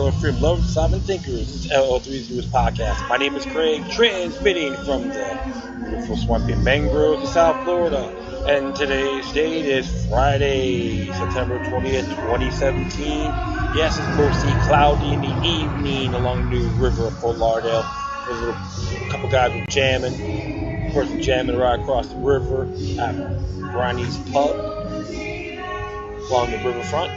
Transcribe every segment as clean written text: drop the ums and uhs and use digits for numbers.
Hello, freedom lovers, sovereign thinkers. This is LL3's newest podcast. My name is Craig, transmitting from the beautiful swampy mangroves of South Florida. And today's date is Friday, September 20th, 2017. Yes, it's mostly cloudy in the evening along the New River of Fort Lauderdale. There's a couple guys were jamming. Of course, jamming right across the river at Ronnie's Pub along the riverfront.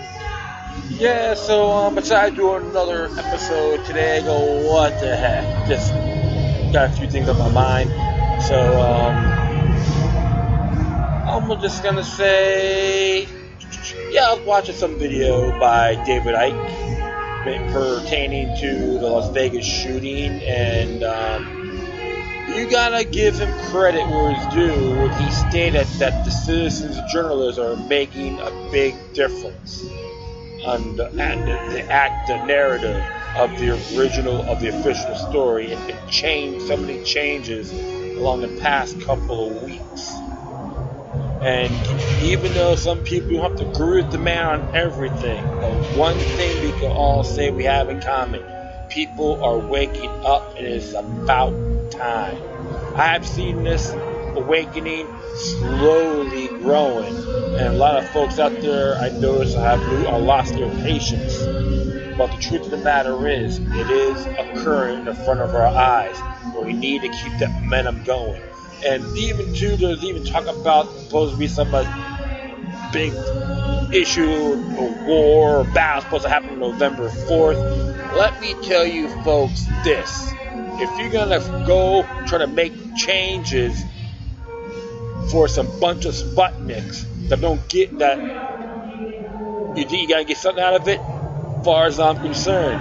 Yeah, so besides doing another episode today, I go, what the heck? Just got a few things on my mind. So I'm just gonna say, yeah, I was watching some video by David Icke pertaining to the Las Vegas shooting, and you gotta give him credit where it's due. He stated that the citizens journalists are making a big difference on the narrative of the official story. It's been changed, so many changes along the past couple of weeks. And even though some people don't have to agree with the man on everything, but one thing we can all say we have in common: people are waking up, and it's about time. I have seen this awakening slowly growing, and a lot of folks out there I notice have lost their patience. But the truth of the matter is, it is occurring in front of our eyes, but we need to keep that momentum going. And even too, there's even talk about supposed to be some big issue, a war or battle supposed to happen November 4th. Let me tell you folks this: if you're gonna go try to make changes for some bunch of Sputniks that don't get that, you think you gotta get something out of it? As far as I'm concerned,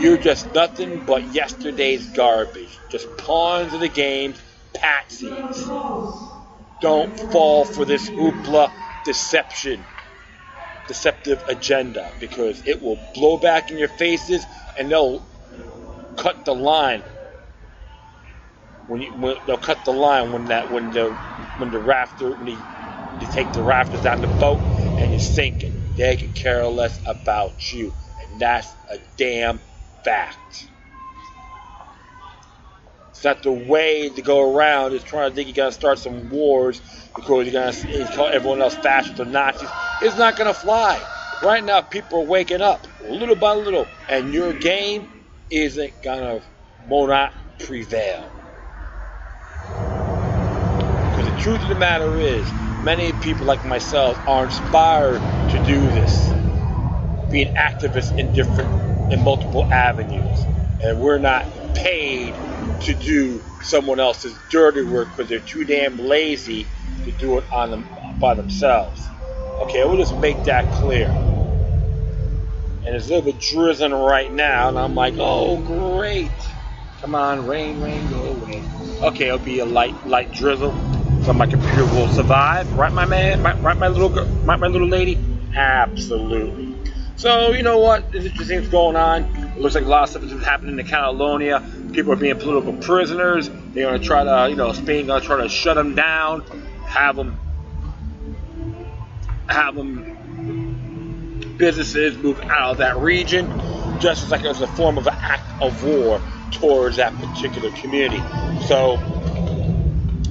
you're just nothing but yesterday's garbage. Just pawns in the game, patsies. Don't fall for this hoopla deceptive agenda, because it will blow back in your faces, and they'll cut the line. When they'll cut the line when you take the rafters out of the boat and you're sinking. They can care less about you, and that's a damn fact. It's not the way to go around is trying to think you're gonna start some wars because you're gonna call everyone else fascists or Nazis. It's not gonna fly. Right now, people are waking up little by little, and your game will not prevail. Because the truth of the matter is, many people like myself are inspired to do this, being activists in multiple avenues, and we're not paid to do someone else's dirty work because they're too damn lazy to do it by themselves. Okay, we'll just make that clear. And it's a little bit drizzling right now, and I'm like, oh great, come on, rain, go away. Okay, it'll be a light drizzle, so my computer will survive. Right, my man? Right, my little lady? Absolutely. So, you know what? There's interesting things going on. It looks like a lot of stuff is happening in Catalonia. People are being political prisoners. They're going to try to, Spain going to try to shut them down, have them businesses move out of that region, just like as a form of an act of war towards that particular community. So,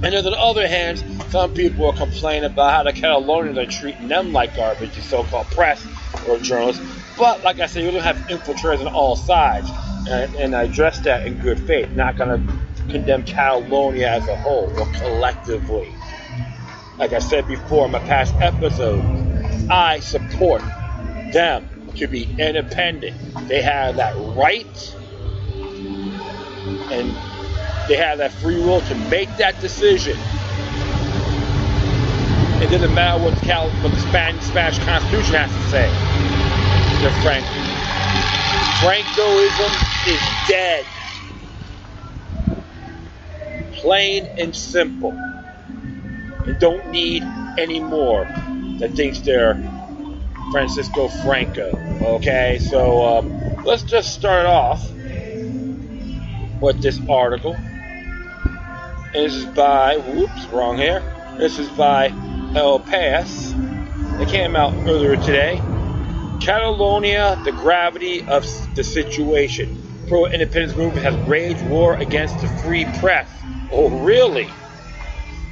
and on the other hand, some people are complaining about how the Catalonians are treating them like garbage, the so-called press or journalists. But like I said, you're going to have infiltrators on all sides, and I address that in good faith. Not going to condemn Catalonia as a whole or collectively. Like I said before in my past episode, I support them to be independent. They have that right, and they have that free will to make that decision. It doesn't matter what the Spanish Constitution has to say. Francoism is dead. Plain and simple. They don't need any more that thinks they're Francisco Franco. Okay, so let's just start off with this article. And this is by, wrong here. This is by ARPAIO'S. It came out earlier today. Catalonia, the gravity of the situation. Pro-independence movement has waged war against the free press. Oh, really?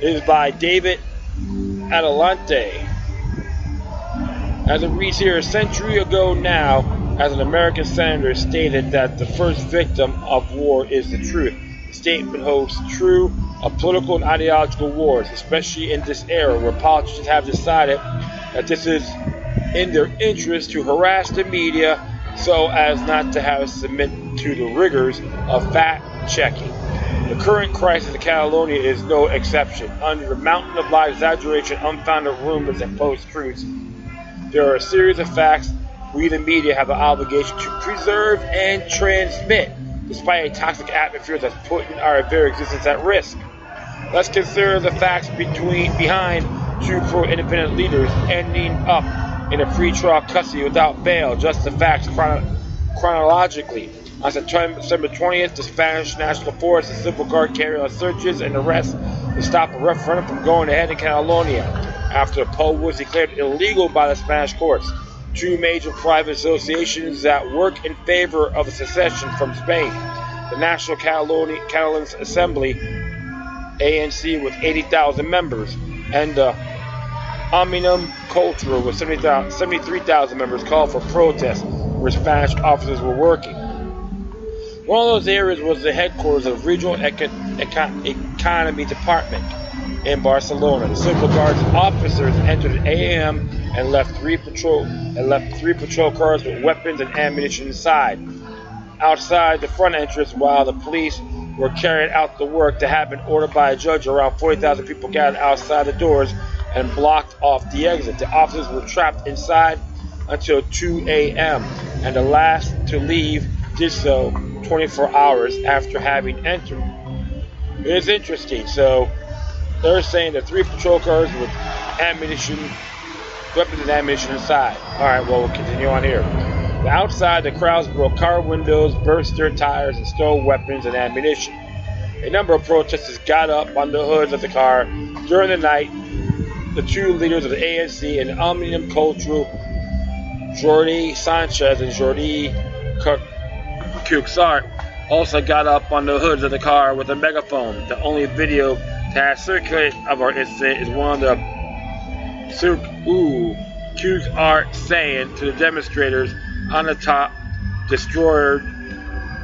It is by David Adelante. As it reads here, a century ago now, as an American senator stated that the first victim of war is the truth. The statement holds true of political and ideological wars, especially in this era where politicians have decided that this is in their interest to harass the media so as not to have to submit to the rigors of fact-checking. The current crisis in Catalonia is no exception. Under the mountain of lies, exaggeration, unfounded rumors, and post-truths, there are a series of facts we, the media, have an obligation to preserve and transmit, despite a toxic atmosphere that's putting our very existence at risk. Let's consider the facts behind two pro-independent leaders ending up in a free-trial custody without bail. Just the facts chronologically. On September 20th, the Spanish National Force and Civil Guard carried out searches and arrests to stop a referendum from going ahead in Catalonia after the poll was declared illegal by the Spanish courts. Two major private associations that work in favor of a secession from Spain, the National Catalan Assembly, ANC, with 80,000 members, and the Omnium Cultural with 73,000 members, called for protests where Spanish officers were working. One of those areas was the headquarters of the Regional Economy Department in Barcelona. The Civil Guard's officers entered at 8 a.m. and left three patrol cars with weapons and ammunition inside. Outside the front entrance, while the police were carrying out the work that had been ordered by a judge, around 40,000 people gathered outside the doors and blocked off the exit. The officers were trapped inside until 2 a.m. and the last to leave did so 24 hours after having entered. It is interesting. So they're saying that 3 patrol cars with ammunition, weapons and ammunition inside. Alright, well, we'll continue on here. Outside, the crowds broke car windows, burst their tires, and stole weapons and ammunition. A number of protesters got up on the hoods of the car. During the night, the two leaders of the ANC and Omnium Cultural, Jordi Sanchez and Jordi Cuixart, also got up on the hoods of the car with a megaphone. The only video that has circulated of our incident is one of the Cuixart saying to the demonstrators on the top destroyer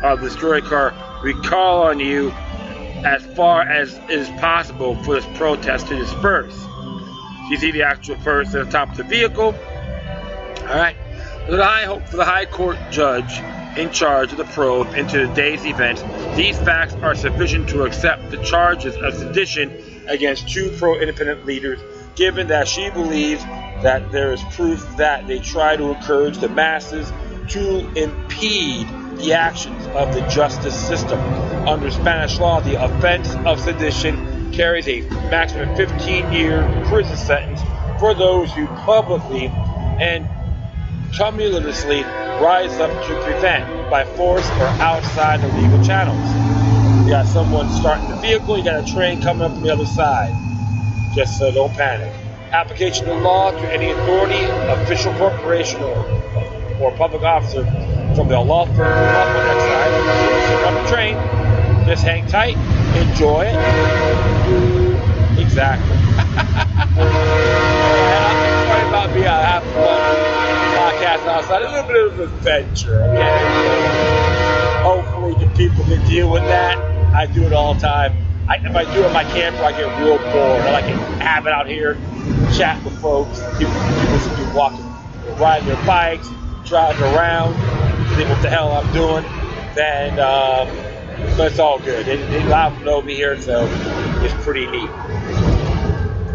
car, "We call on you as far as is possible for this protest to disperse." You see the actual person at the top of the vehicle. Alright. For the High Court judge in charge of the probe into the day's events, these facts are sufficient to accept the charges of sedition against two pro-independent leaders, given that she believes that there is proof that they try to encourage the masses to impede the actions of the justice system. Under Spanish law, the offense of sedition carries a maximum 15-year prison sentence for those who publicly and tumultuously rise up to prevent, by force or outside the legal channels. You got someone starting the vehicle, you got a train coming up on the other side. Just so don't panic. Application of the law to any authority, official, corporation, or public officer from the lawful exercise on the train. Just hang tight, enjoy it. Exactly. I'm about being having fun. Podcast outside, a little bit of an adventure, okay? Hopefully the people can deal with that. I do it all the time. If I do it in my camper, I get real bored. I like to have it out here, chat with folks. People should be walking, riding their bikes, driving around, think what the hell I'm doing. Then, but it's all good. They allow to know me here, so it's pretty neat.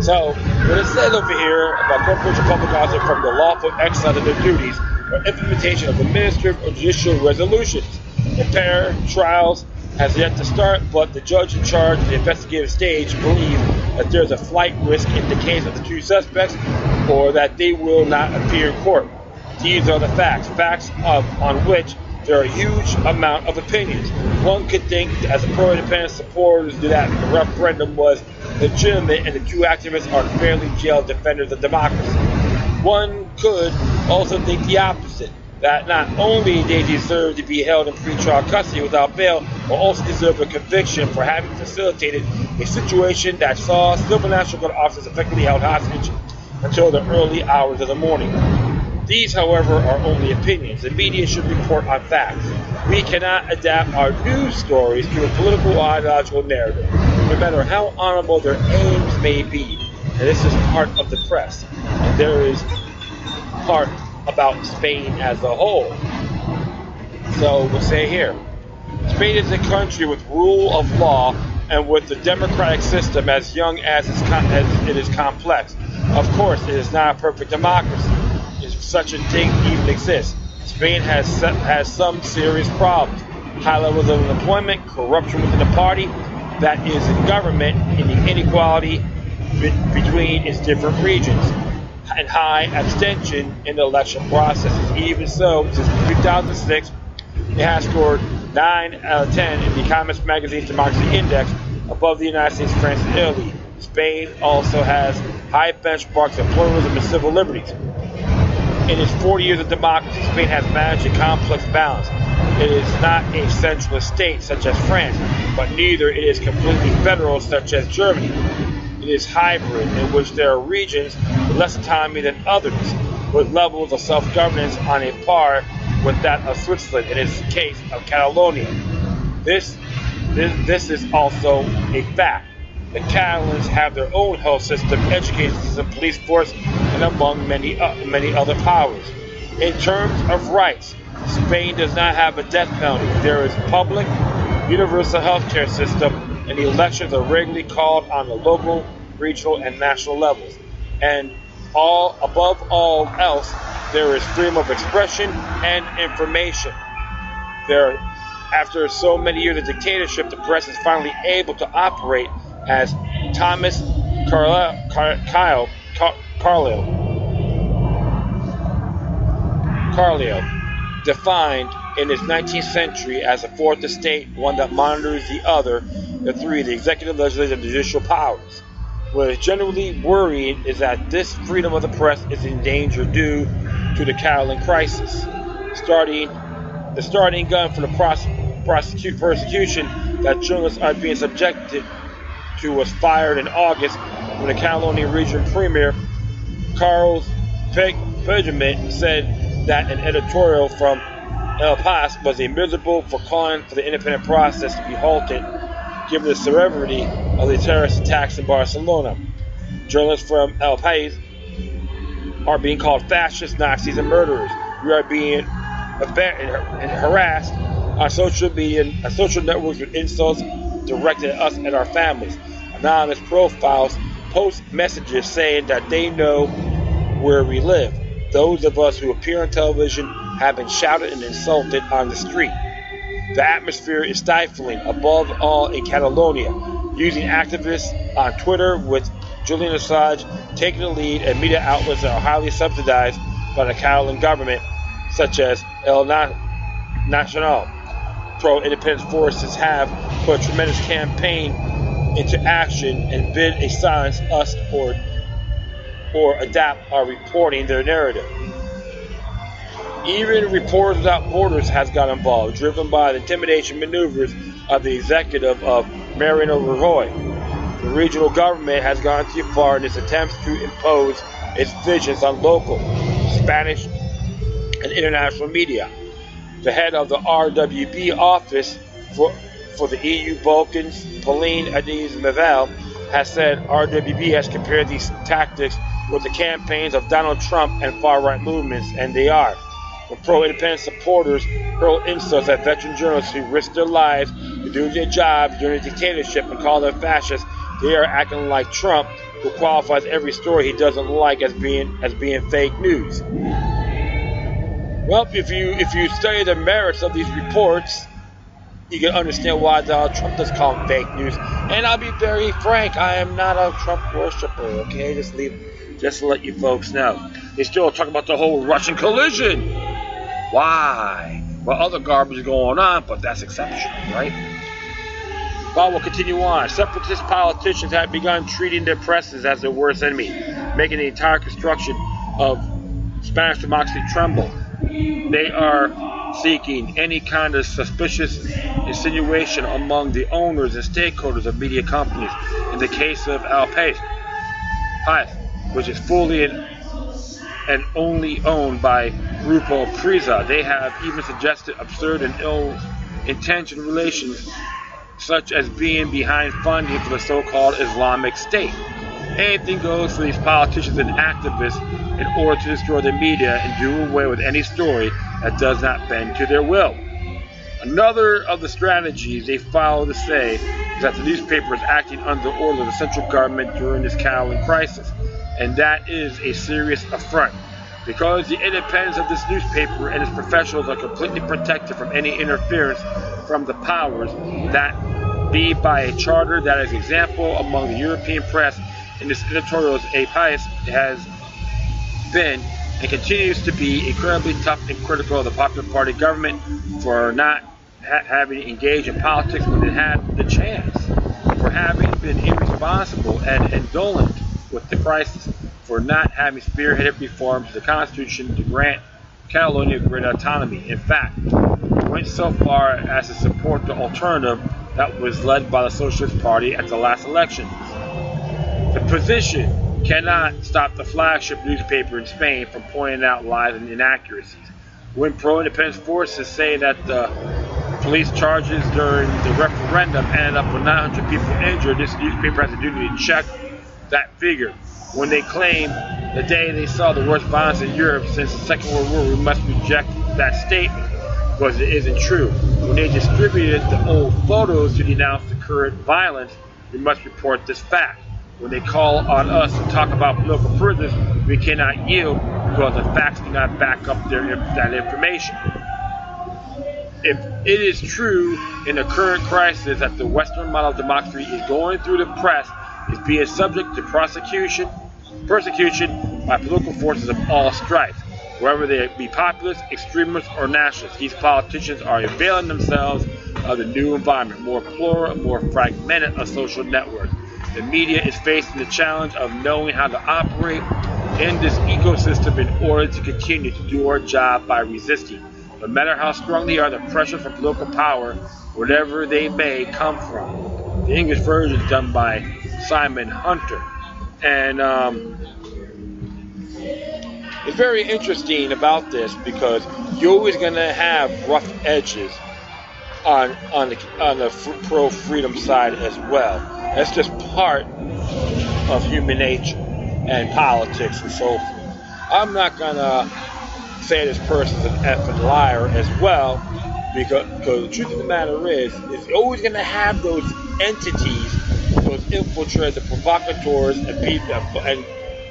So, what it says over here about corporation public officer from the lawful exercise of their duties or implementation of administrative or judicial resolutions. The pair trials has yet to start, but the judge in charge of the investigative stage believes that there is a flight risk in the case of the two suspects, or that they will not appear in court. These are the facts on which there are a huge amount of opinions. One could think, as a pro-independent supporters, that the referendum was legitimate and the two activists are fairly jailed defenders of democracy. One could also think the opposite, that not only they deserve to be held in pretrial custody without bail, but also deserve a conviction for having facilitated a situation that saw civil National Guard officers effectively held hostage until the early hours of the morning. These, however, are only opinions. The media should report on facts. We cannot adapt our news stories to a political or ideological narrative, no matter how honorable their aims may be. And this is part of the press. And there is part about Spain as a whole. So we'll say here, Spain is a country with rule of law and with the democratic system as young as it is complex. Of course, it is not a perfect democracy, if such a thing even exists. Spain has some serious problems: high levels of unemployment, corruption within the party that is in government, and the inequality between its different regions, and high abstention in the election processes. Even so, since 2006, it has scored 9 out of 10 in the Economist magazine's Democracy Index, above the United States, France, and Italy. Spain also has high benchmarks of pluralism and civil liberties. In its 40 years of democracy, Spain has managed a complex balance. It is not a centralist state such as France, but neither it is completely federal such as Germany. It is hybrid, in which there are regions with less autonomy than others, with levels of self-governance on a par with that of Switzerland, in its case of Catalonia. This is also a fact. The Catalans have their own health system, education system, police force, and among many other powers. In terms of rights, Spain does not have a death penalty. There is public, universal health care system, and the elections are regularly called on the local, regional, and national levels. And above all else, there is freedom of expression and information. After so many years of dictatorship, the press is finally able to operate as Thomas Carlyle defined in his 19th century as a fourth estate, one that monitors the three, the executive, legislative, and judicial powers. What is generally worrying is that this freedom of the press is in danger due to the Catalan crisis. The starting gun for the persecution that journalists are being subjected to was fired in August when the Catalonia region premier Carles Puigdemont said that an editorial from ARPAIO'S was miserable for calling for the independent process to be halted given the severity of the terrorist attacks in Barcelona. Journalists from ARPAIO'S are being called fascists, Nazis, and murderers. We are being harassed on social media and social networks with insults directed at us and our families. Anonymous profiles post messages saying that they know where we live. Those of us who appear on television have been shouted and insulted on the street. The atmosphere is stifling, above all in Catalonia. Using activists on Twitter, with Julian Assange taking the lead, and media outlets that are highly subsidized by the Catalan government, such as El Nacional. Pro-independence forces have put a tremendous campaign into action and bid a silence us or adapt our reporting their narrative. Even Reporters Without Borders has got involved, driven by the intimidation maneuvers of the executive of Mariano Rajoy. The regional government has gone too far in its attempts to impose its visions on local, Spanish, and international media. The head of the RWB office for the EU Balkans, Pauline Adiz-Meval, has said RWB has compared these tactics with the campaigns of Donald Trump and far-right movements, and they are. When pro-independence supporters hurl insults at veteran journalists who risk their lives to do their jobs during a dictatorship and call them fascists, they are acting like Trump, who qualifies every story he doesn't like as being fake news. Well, if you study the merits of these reports, you can understand why Donald Trump does call them fake news. And I'll be very frank, I am not a Trump worshiper, okay? Just to let you folks know. They still talk about the whole Russian collision. Why? Well, other garbage is going on, but that's exceptional, right? Well, we'll continue on. Separatist politicians have begun treating their presses as their worst enemy, making the entire construction of Spanish democracy tremble. They are seeking any kind of suspicious insinuation among the owners and stakeholders of media companies. In the case of ARPAIO'S, which is fully and only owned by Grupo Prisa, they have even suggested absurd and ill-intentioned relations, such as being behind funding for the so-called Islamic State. Anything goes for these politicians and activists in order to destroy the media and do away with any story that does not bend to their will. Another of the strategies they follow to say is that the newspaper is acting under the order of the central government during this Catalonia crisis, and that is a serious affront, because the independence of this newspaper and its professionals are completely protected from any interference from the powers that be by a charter that is example among the European press. In its editorials, ARPAIO'S has been and continues to be incredibly tough and critical of the Popular Party government for not having engaged in politics when it had the chance, for having been irresponsible and indolent with the crisis, for not having spearheaded reforms to the Constitution to grant Catalonia greater autonomy. In fact, went so far as to support the alternative that was led by the Socialist Party at the last election. The position cannot stop the flagship newspaper in Spain from pointing out lies and inaccuracies. When pro-independence forces say that the police charges during the referendum ended up with 900 people injured, this newspaper has a duty to check that figure. When they claim the day they saw the worst violence in Europe since the Second World War, we must reject that statement because it isn't true. When they distributed the old photos to denounce the current violence, we must report this fact. When they call on us to talk about political prisoners, we cannot yield because the facts do not back up that information. If it is true in the current crisis that the Western model of democracy is going through the press, is being subject to persecution by political forces of all stripes, whether they be populists, extremists, or nationalists. These politicians are availing themselves of the new environment, more plural, more fragmented a social network. The media is facing the challenge of knowing how to operate in this ecosystem in order to continue to do our job by resisting. No matter how strong they are, the pressure from political power, whatever they may come from. The English version is done by Simon Hunter. And it's very interesting about this because you're always going to have rough edges on the pro-freedom side as well. That's just part of human nature and politics and so forth. I'm not going to say this person's an effing liar as well, because the truth of the matter is always going to have those entities, those infiltrators, the provocateurs, and people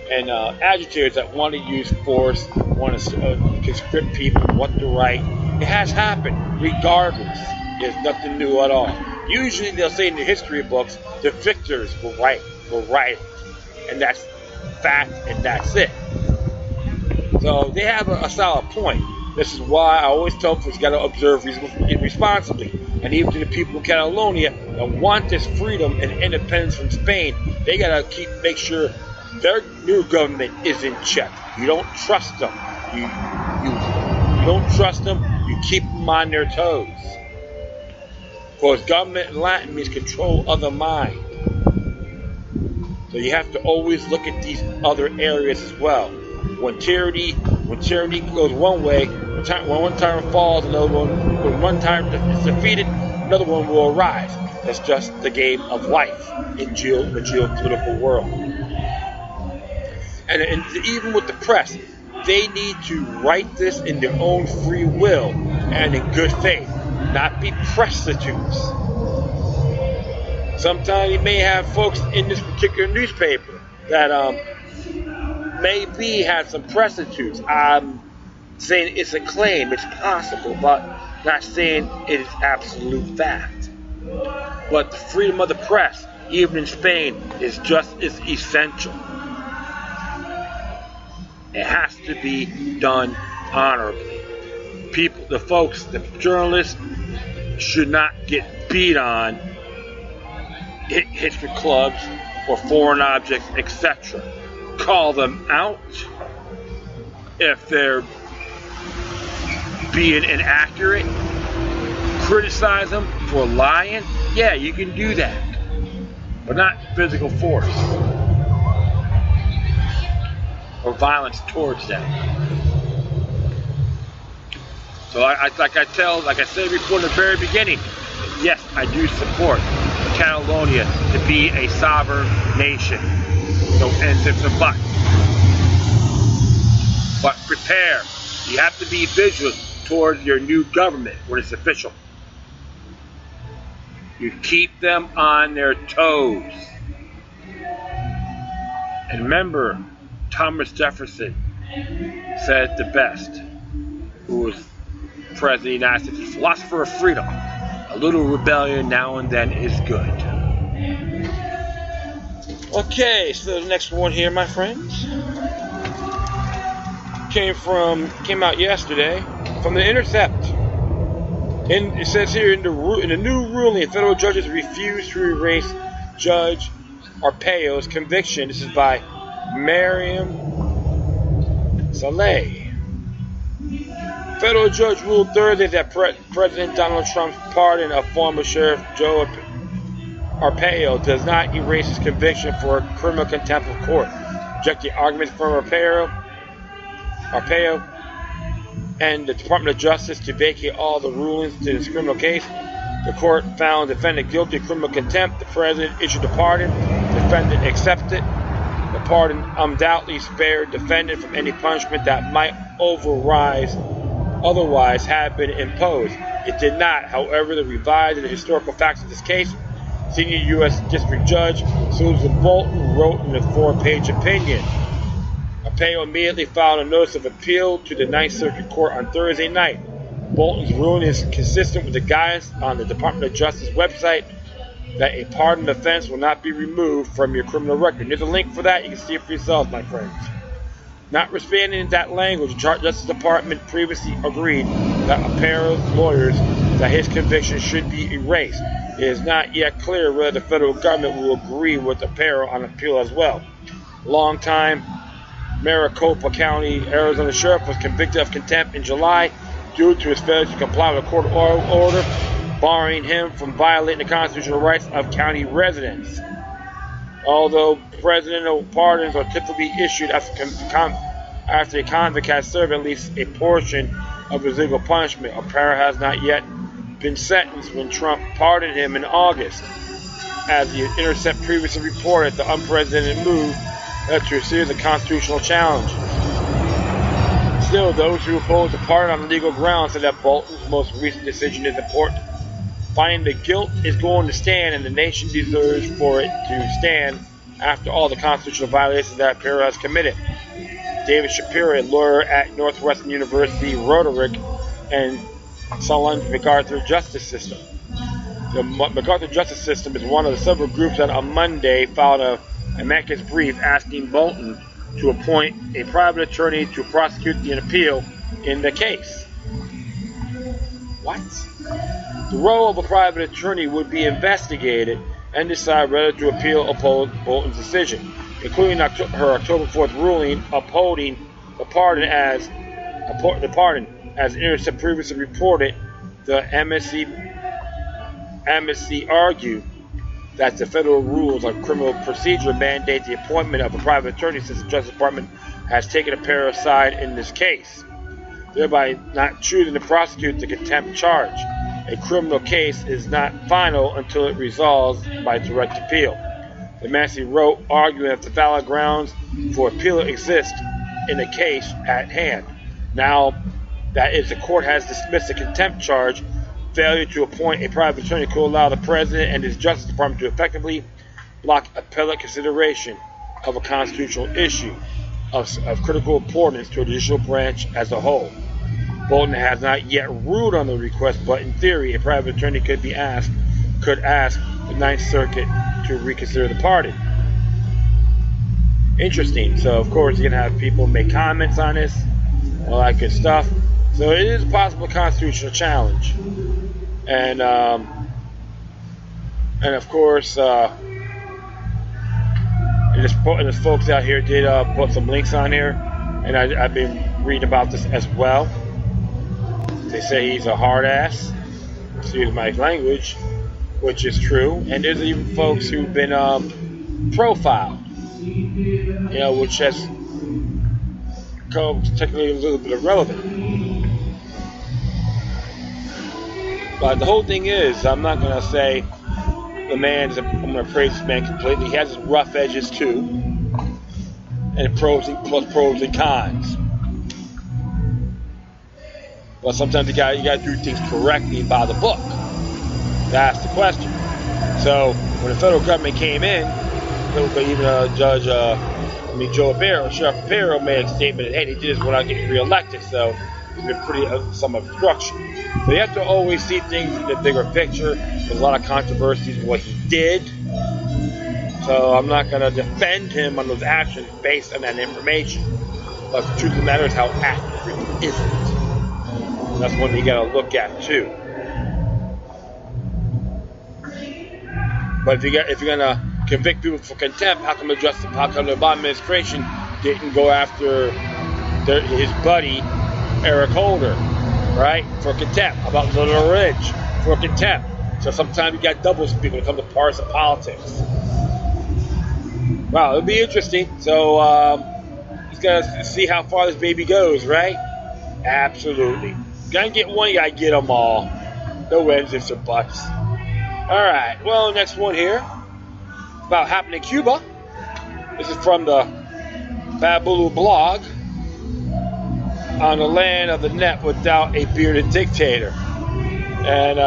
and agitators that want to use force, want to conscript people, want to right. It has happened, regardless. There's nothing new at all. Usually they'll say in the history books, the victors were right, and that's fact, and that's it. So they have a solid point. This is why I always tell folks you got to observe responsibly. And even to the people of Catalonia that want this freedom and independence from Spain, they got to make sure their new government is in check. You don't trust them. You don't trust them. You keep them on their toes. Because government in Latin means control of the mind. So you have to always look at these other areas as well. When tyranny goes one way, when one tyrant falls, when one tyrant is defeated, another one will arise. That's just the game of life in the geopolitical world. And even with the press, they need to write this in their own free will and in good faith, not be prostitutes. Sometimes you may have folks in this particular newspaper that maybe have some prostitutes. I'm saying it's a claim, it's possible, but not saying it is absolute fact. But the freedom of the press, even in Spain, is just as essential. It has to be done honorably. The journalists should not get beat on, history clubs or foreign objects, etc. Call them out, if they're being inaccurate, criticize them for lying. Yeah, you can do that, but not physical force or violence towards them. So like I said before in the very beginning, yes, I do support Catalonia to be a sovereign nation. So ends if the but. But prepare. You have to be vigilant towards your new government when it's official. You keep them on their toes. And remember, Thomas Jefferson said it the best, who was President of the United States, philosopher of freedom. A little rebellion now and then is good. Okay, so the next one here, my friends, came out yesterday from The Intercept. And it says here in the new ruling, federal judges refused to erase Judge ARPAIO'S conviction. This is by Miriam Saleh. Federal judge ruled Thursday that President Donald Trump's pardon of former Sheriff Joe Arpaio does not erase his conviction for criminal contempt of court. Rejecting arguments from Arpaio and the Department of Justice to vacate all the rulings to this criminal case. The court found the defendant guilty of criminal contempt. The president issued a pardon. The defendant accepted. The pardon undoubtedly spared the defendant from any punishment that might otherwise have been imposed. It did not. However, the revised and the historical facts of this case, Senior U.S. District Judge Susan Bolton wrote in a 4-page opinion. Arpaio immediately filed a notice of appeal to the Ninth Circuit Court on Thursday night. Bolton's ruling is consistent with the guidance on the Department of Justice website that a pardon offense will not be removed from your criminal record. There's a link for that. You can see it for yourselves, my friends. Notwithstanding that language, the Justice Department previously agreed that Arpaio's lawyers that his conviction should be erased. It is not yet clear whether the federal government will agree with Arpaio on appeal as well. Longtime Maricopa County, Arizona sheriff was convicted of contempt in July due to his failure to comply with a court order barring him from violating the constitutional rights of county residents. Although presidential pardons are typically issued after a convict has served at least a portion of his legal punishment, Arpaio has not yet been sentenced when Trump pardoned him in August. As the Intercept previously reported, the unprecedented move led to a series of constitutional challenges. Still, those who oppose the pardon on legal grounds said that Bolton's most recent decision is important. Finding the guilt is going to stand, and the nation deserves for it to stand after all the constitutional violations that Arpaio has committed. David Shapiro, a lawyer at Northwestern University, Roderick, and Solon MacArthur Justice System. The MacArthur Justice System is one of the several groups that on Monday filed a amicus brief asking Bolton to appoint a private attorney to prosecute the appeal in the case. What? The role of a private attorney would be investigated and decide whether to appeal or oppose Bolton's decision, including her October 4th ruling upholding the pardon as Intercept previously reported. The MSC argued that the federal rules on criminal procedure mandate the appointment of a private attorney since the Justice Department has taken Arpaio's side in this case, thereby not choosing to prosecute the contempt charge. A criminal case is not final until it resolves by direct appeal. The Massey wrote, arguing that the valid grounds for appeal exist in the case at hand. Now, that is, the court has dismissed the contempt charge. Failure to appoint a private attorney could allow the President and his Justice Department to effectively block appellate consideration of a constitutional issue of critical importance to a judicial branch as a whole. Bolton has not yet ruled on the request, but in theory, a private attorney could ask the Ninth Circuit to reconsider the pardon. Interesting. So, of course, you're going to have people make comments on this, all that good stuff. So it is a possible constitutional challenge. And of course, and there's folks out here did put some links on here. and I've been reading about this as well. They say he's a hard ass, excuse my language, which is true. And there's even folks who've been profiled, you know, which has become technically a little bit irrelevant. But the whole thing is, I'm not going to say the man is, I'm going to praise this man completely. He has his rough edges too, and pros and cons. But sometimes you got to do things correctly by the book. That's the question. So when the federal government came in, even Sheriff Aparo made a statement that, hey, they did this without getting reelected. So there's been pretty some obstruction. But you have to always see things in the bigger picture. There's a lot of controversies with what he did. So I'm not going to defend him on those actions based on that information. But the truth of the matter is, how accurate is it? That's one you got to look at too. But if you're gonna convict people for contempt, how come the Obama administration didn't go after his buddy Eric Holder, right, for contempt? How about Little Ridge for contempt? So sometimes you got double speak when it comes to partisan politics. Wow, it'll be interesting. So he's gotta see how far this baby goes, right? Absolutely. Gotta get one, you gotta get them all. No ends, ifs, or buts. Alright, well, next one here. About happening in Cuba. This is from the Babulu blog. On the land of the net without a bearded dictator. And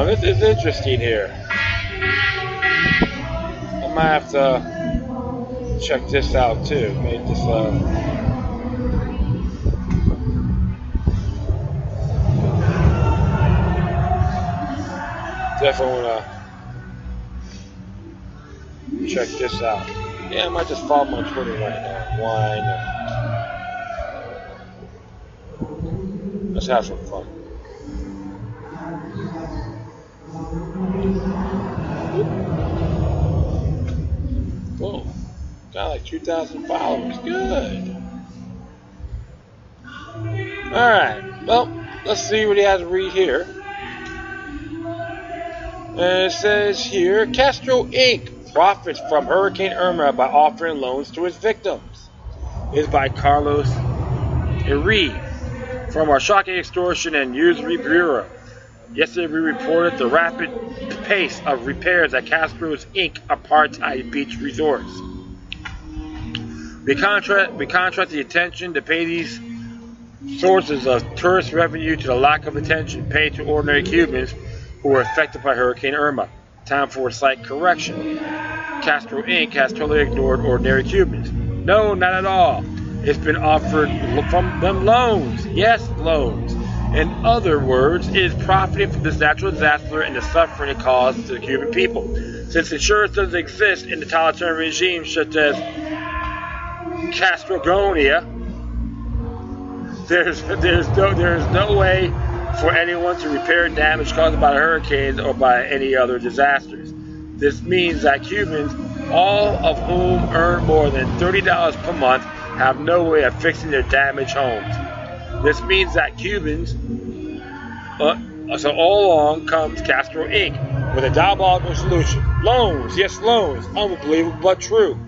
this is interesting here. I might have to check this out too. Maybe this definitely want to check this out. Yeah, I might just follow him on Twitter right now. Why not? Let's have some fun. Whoa. Got like 2,000 followers. Good. Alright. Well, let's see what he has to read here. It says here, Castro Inc. profits from Hurricane Irma by offering loans to its victims. It's by Carlos Eri from our Shocking Extortion and Usury Bureau. Yesterday we reported the rapid pace of repairs at Castro's Inc. apartheid beach resorts. We contract the attention to pay these sources of tourist revenue to the lack of attention paid to ordinary Cubans who were affected by Hurricane Irma. Time for a slight correction. Castro Inc. has totally ignored ordinary Cubans. No, not at all. It's been offered from them loans. Yes, loans. In other words, it is profiting from this natural disaster and the suffering it caused to the Cuban people. Since insurance doesn't exist in the totalitarian regimes such as Catalonia, there's no way for anyone to repair damage caused by the hurricanes or by any other disasters. This means that Cubans, all of whom earn more than $30 per month, have no way of fixing their damaged homes. This means that Cubans, so all along comes Castro Inc. with a diabolical solution. Loans, yes, loans, unbelievable but true.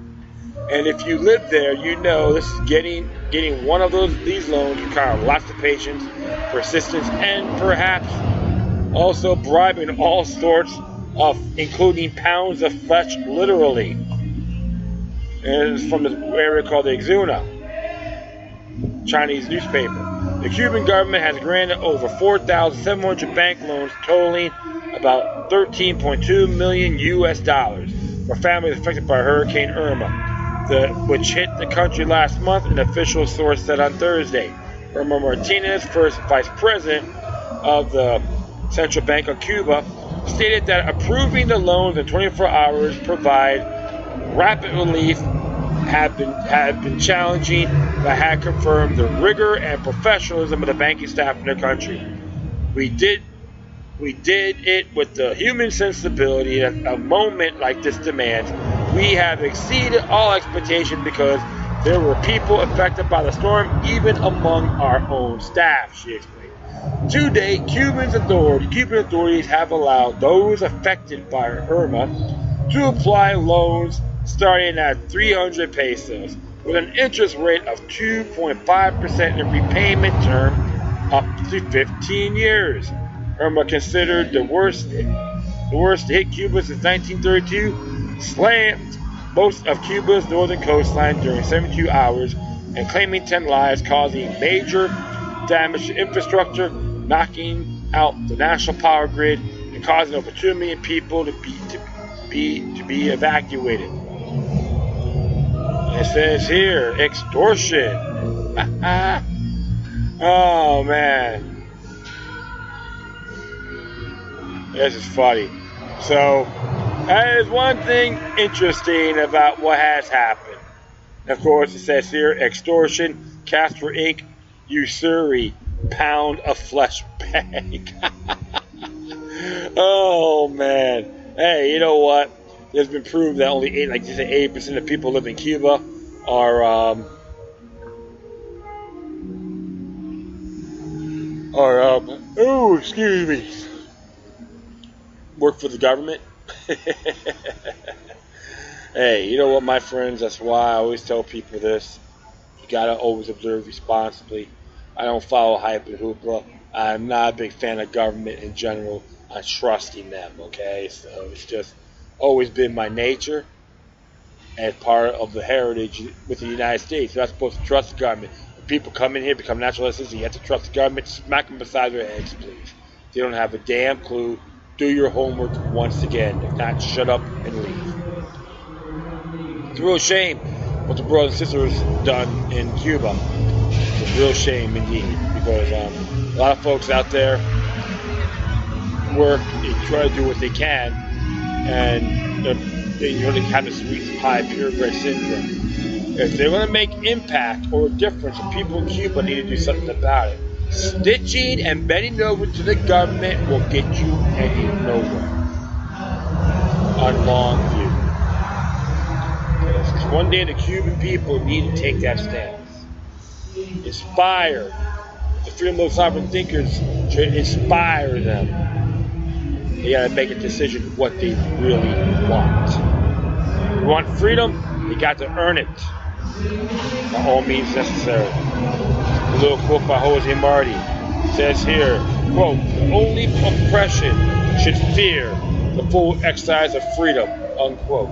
And if you live there, you know this is getting one of these loans requires lots of patience, persistence, and perhaps also bribing all sorts of, including pounds of flesh, literally. And it's from the area called the Exuna, Chinese newspaper. The Cuban government has granted over 4,700 bank loans totaling about $13.2 million for families affected by Hurricane Irma, which hit the country last month, an official source said on Thursday. Irma Martinez, first vice president of the Central Bank of Cuba, stated that approving the loans in 24 hours provide rapid relief had been challenging, but had confirmed the rigor and professionalism of the banking staff in the country. We did it with the human sensibility that a moment like this demands. We have exceeded all expectation because There were people affected by the storm, even among our own staff, she explained. To date, Cuban authorities have allowed those affected by Irma to apply loans starting at 300 pesos, with an interest rate of 2.5% and repayment term up to 15 years. Irma, considered the worst to hit Cuba since 1932, slammed most of Cuba's northern coastline during 72 hours and claiming 10 lives, causing major damage to infrastructure, knocking out the national power grid, and causing over 2 million people to be evacuated. It says here, extortion. Oh man, this is funny. So that is one thing interesting about what has happened. Of course, it says here, extortion, Castro Inc., usury, pound of flesh bag. Oh man. Hey, you know what? It's been proved that only 80% of people live in Cuba are excuse me, work for the government. Hey, you know what, my friends? That's why I always tell people this. You gotta always observe responsibly. I don't follow hype and hoopla. I'm not a big fan of government in general. I'm trusting them, okay? So it's just always been my nature and part of the heritage with the United States. You're not supposed to trust the government. When people come in here, become naturalists, you have to trust the government. Smack them beside their heads, please. They don't have a damn clue. Do your homework once again. If not, shut up and leave. It's a real shame what the brothers and sisters done in Cuba. It's a real shame indeed, because a lot of folks out there work and try to do what they can, and they really have this sweet pie purebred syndrome. If they're going to make impact or a difference, the people in Cuba need to do something about it. Stitching and bending over to the government will get you nowhere on long view. Because one day the Cuban people need to take that stance. Inspire. The freedom of sovereign thinkers should inspire them. They gotta make a decision what they really want. You want freedom? You got to earn it. By all means necessary. A little quote by Jose Marti says here, quote, "The only oppression should fear the full exercise of freedom," unquote.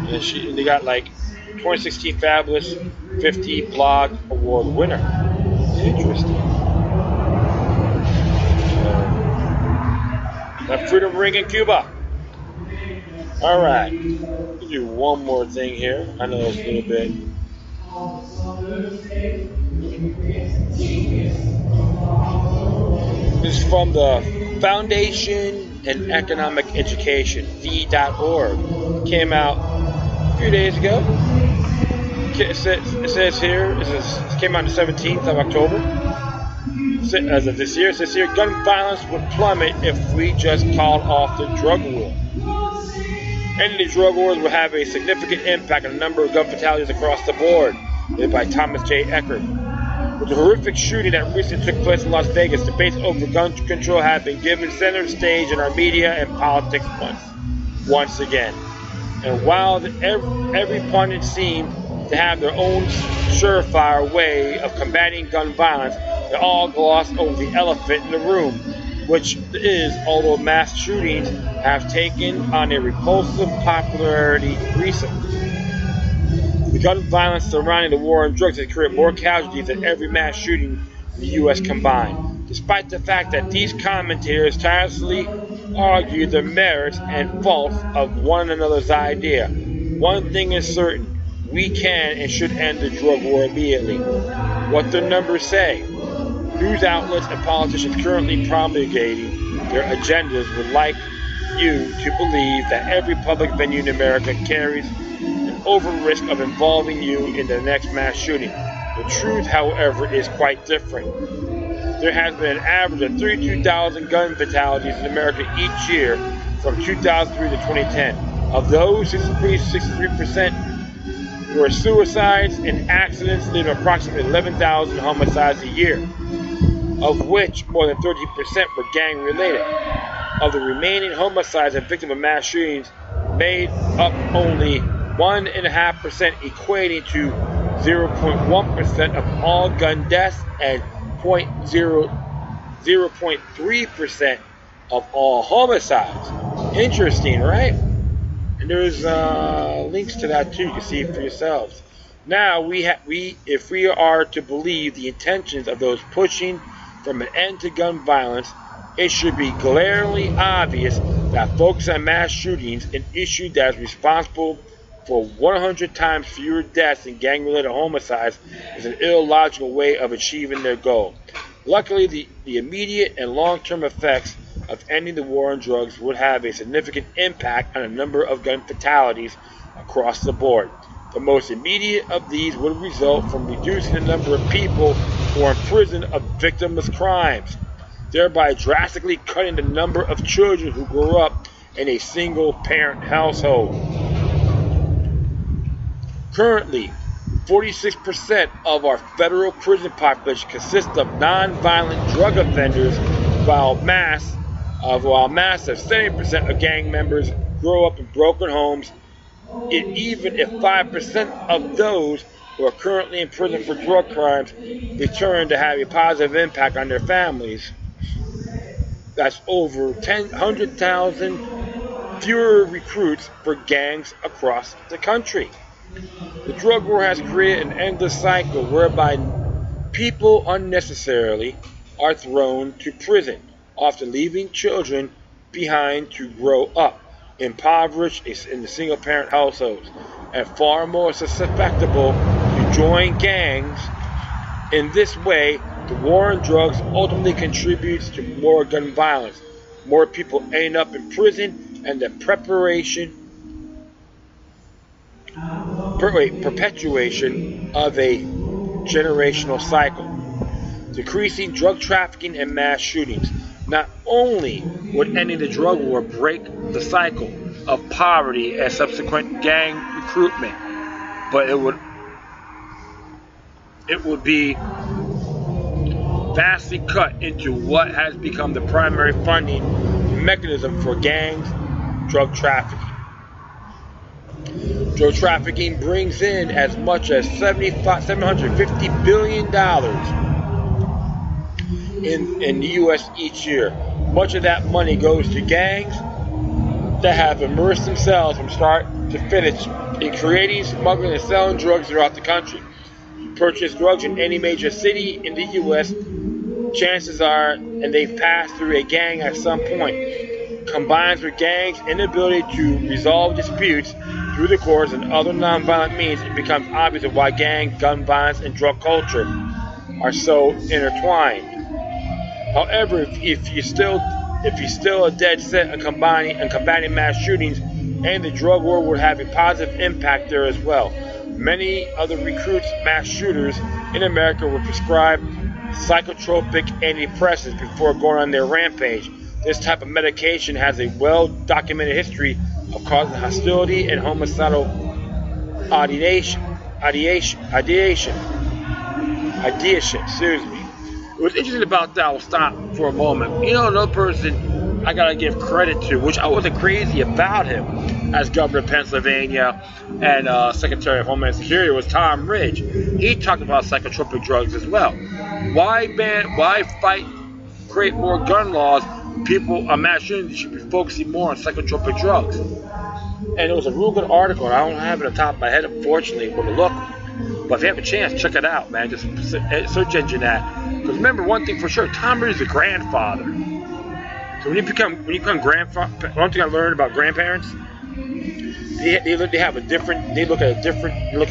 And they got like 2016 Fabulous 50 Blog Award winner. Interesting. That freedom ring in Cuba. All right. We'll do one more thing here. I know it's a little bit. This is from the Foundation in Economic Education, V.org. Came out a few days ago. It says here, it came out on the 17th of October. As of this year, it says here, gun violence would plummet if we just called off the drug war. Ending the drug wars will have a significant impact on the number of gun fatalities across the board, led by Thomas J. Eckert. With the horrific shooting that recently took place in Las Vegas, debates over gun control have been given center stage in our media and politics once again. And while every pundit seemed to have their own surefire way of combating gun violence, they all gloss over the elephant in the room, which is, although mass shootings have taken on a repulsive popularity recently, the gun violence surrounding the war on drugs has created more casualties than every mass shooting in the U.S. combined, despite the fact that these commentators tirelessly argue the merits and faults of one another's idea. One thing is certain, we can and should end the drug war immediately. What the numbers say. News outlets and politicians currently promulgating their agendas would like you to believe that every public venue in America carries an over risk of involving you in the next mass shooting. The truth, however, is quite different. There has been an average of 32,000 gun fatalities in America each year from 2003 to 2010. Of those, 63% were suicides, and accidents leading to approximately 11,000 homicides a year, of which more than 30% were gang-related. Of the remaining homicides and victims of mass shootings, made up only 1.5%, equating to 0.1% of all gun deaths and 0.3% of all homicides. Interesting, right? And there's links to that too. You can see it for yourselves. Now, if we are to believe the intentions of those pushing from an end to gun violence, it should be glaringly obvious that focus on mass shootings, an issue that is responsible for 100 times fewer deaths than gang-related homicides, is an illogical way of achieving their goal. Luckily, the immediate and long-term effects of ending the war on drugs would have a significant impact on a number of gun fatalities across the board. The most immediate of these would result from reducing the number of people who are in prison of victimless crimes, thereby drastically cutting the number of children who grow up in a single-parent household. Currently, 46% of our federal prison population consists of non-violent drug offenders, while massive 70% of gang members grow up in broken homes. Even if 5% of those who are currently in prison for drug crimes return to have a positive impact on their families, that's over 100,000 fewer recruits for gangs across the country. The drug war has created an endless cycle whereby people unnecessarily are thrown to prison, often leaving children behind to grow up impoverished in the single-parent households and far more susceptible to join gangs. In this way, the war on drugs ultimately contributes to more gun violence, more people end up in prison, and the perpetuation of a generational cycle. Decreasing drug trafficking and mass shootings. Not only would ending the drug war break the cycle of poverty and subsequent gang recruitment, but it would be vastly cut into what has become the primary funding mechanism for gangs, drug trafficking. Drug trafficking brings in as much as $750 billion in the U.S. each year. Much of that money goes to gangs that have immersed themselves from start to finish in creating, smuggling, and selling drugs throughout the country. You purchase drugs in any major city in the U.S., chances are, and they've passed through a gang at some point. Combines with gangs' inability to resolve disputes through the courts and other nonviolent means, it becomes obvious why gang, gun violence, and drug culture are so intertwined. However, if you're still a dead set on combating mass shootings, and the drug war would have a positive impact there as well. Many of the recruits, mass shooters in America were prescribed psychotropic antidepressants before going on their rampage. This type of medication has a well-documented history of causing hostility and homicidal ideation. What's interesting about that, I'll stop for a moment. You know, another person I gotta give credit to, which I wasn't crazy about him as governor of Pennsylvania and Secretary of Homeland Security, was Tom Ridge. He talked about psychotropic drugs as well. Why create more gun laws? People on mass shootings should be focusing more on psychotropic drugs. And it was a real good article, and I don't have it on top of my head, unfortunately, where to look. But if you have a chance, check it out, man. Just search engine that. Because remember one thing for sure, Tom Ridge is a grandfather. So when you become grandfather, one thing I learned about grandparents, they look at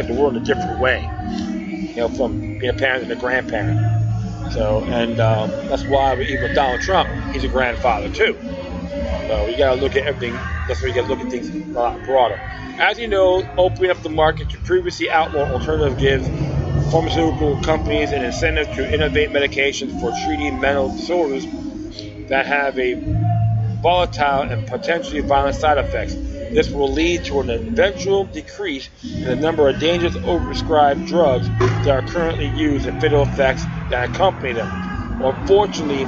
the world in a different way. You know, from being a parent and a grandparent. So, and that's why even Donald Trump, he's a grandfather too. So you gotta look at everything. That's why you gotta look at things a lot broader. As you know, opening up the market to previously outlawed alternatives gives pharmaceutical companies an incentive to innovate medications for treating mental disorders that have a volatile and potentially violent side effects. This will lead to an eventual decrease in the number of dangerous overprescribed drugs that are currently used and fatal effects that accompany them. Unfortunately,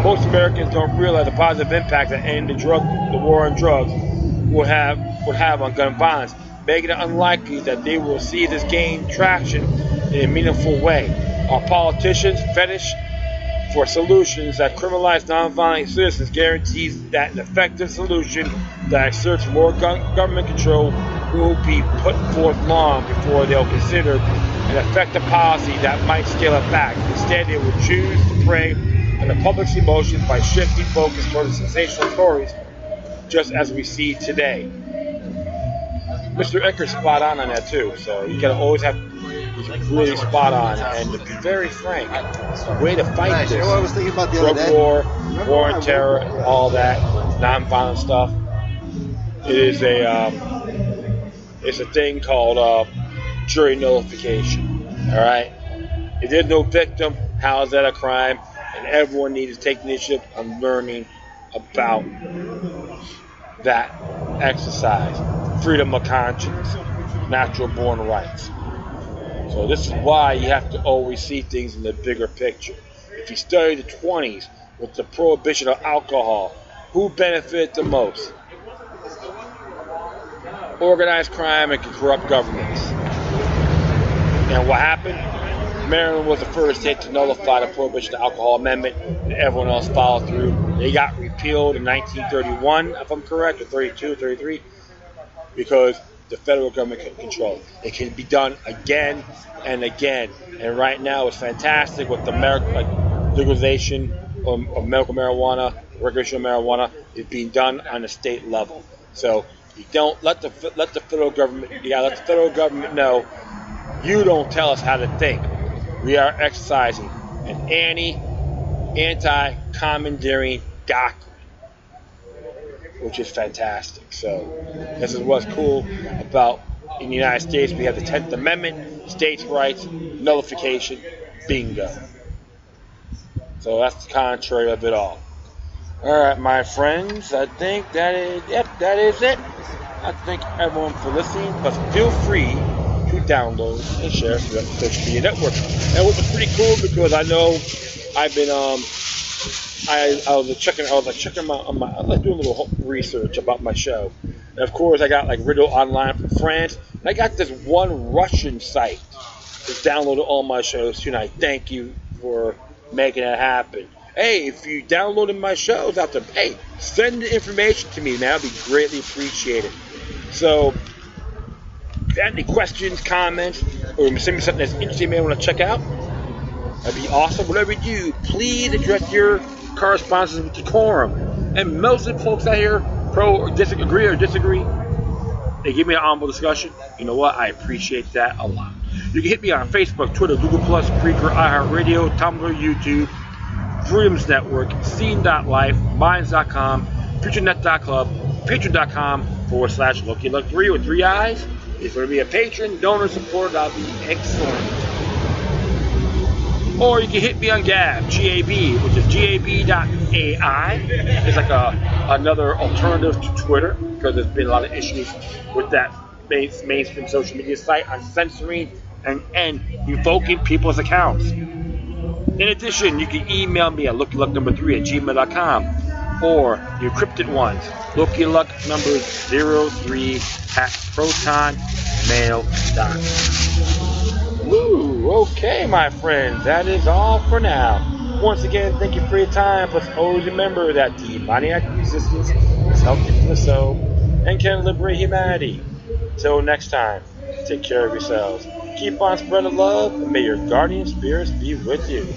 most Americans don't realize the positive impact that ending the war on drugs would have on gun violence, making it unlikely that they will see this gain traction in a meaningful way. Our politicians' fetish for solutions that criminalize nonviolent citizens guarantees that an effective solution that exerts more government control will be put forth long before they'll consider an effective policy that might scale it back. Instead, they will choose to prey on the public's emotions by shifting focus toward the sensational stories, just as we see today. Mr. Ecker's spot on that too, so you gotta always have. He's really spot on, and to be very frank, the way to fight this, I was thinking about the drug other day. war on terror, all that non-violent stuff, it is it's a thing called jury nullification. All right, if there's no victim, how is that a crime? And everyone needs to take initiative on learning about that exercise, freedom of conscience, natural born rights. So this is why you have to always see things in the bigger picture. If you study the 20s with the prohibition of alcohol, who benefited the most? Organized crime and corrupt governments. And what happened? Maryland was the first state to nullify the prohibition of alcohol amendment, and everyone else followed through. They got repealed in 1931, if I'm correct, or 32, 33, because the federal government can control it. It can be done again and again. And right now it's fantastic with the legalization of medical marijuana, recreational marijuana is being done on a state level. So you don't let the federal government. You gotta let the federal government know you don't tell us how to think. We are exercising an anti-commandeering doctrine, which is fantastic. So this is what's cool about in the United States. We have the 10th Amendment, states' rights, nullification, bingo. So that's the contrary of it all. All right, my friends, I think that is it. I thank everyone for listening, but feel free to download and share through the social media network. And what was pretty cool, because I know I've been I was checking my I was doing a little research about my show, and of course I got like Radio Online from France, and I got this one Russian site that downloaded all my shows too, and I thank you for making it happen. Hey, if you downloaded my shows out there, hey, send the information to me, man. That'd be greatly appreciated. So, if you have any questions, comments, or send me something that's interesting, man, I want to check out, that'd be awesome. Whatever you do, please address your correspondence with decorum. And most of the folks out here, agree or disagree, they give me an honorable discussion. You know what? I appreciate that a lot. You can hit me on Facebook, Twitter, Google+, Spreaker, iHeartRadio, Tumblr, YouTube, Freedoms Network, Scene.life, Minds.com, FutureNet.club, Patreon.com/LokiLuck3 with 3 eyes. If you're going to be a patron, donor, supporter, that'll be excellent. Or you can hit me on Gab, G-A-B, which is gab.ai. It's like another alternative to Twitter, because there's been a lot of issues with that mainstream social media site on censoring and invoking people's accounts. In addition, you can email me at LokiLuck3@gmail.com, or the encrypted ones, LokiLuck3@protonmail.com. Woo, okay, my friends, that is all for now. Once again, thank you for your time. Plus, always remember that demoniac resistance is healthy for the soul and can liberate humanity. Till next time, take care of yourselves. Keep on spreading love, and may your guardian spirits be with you.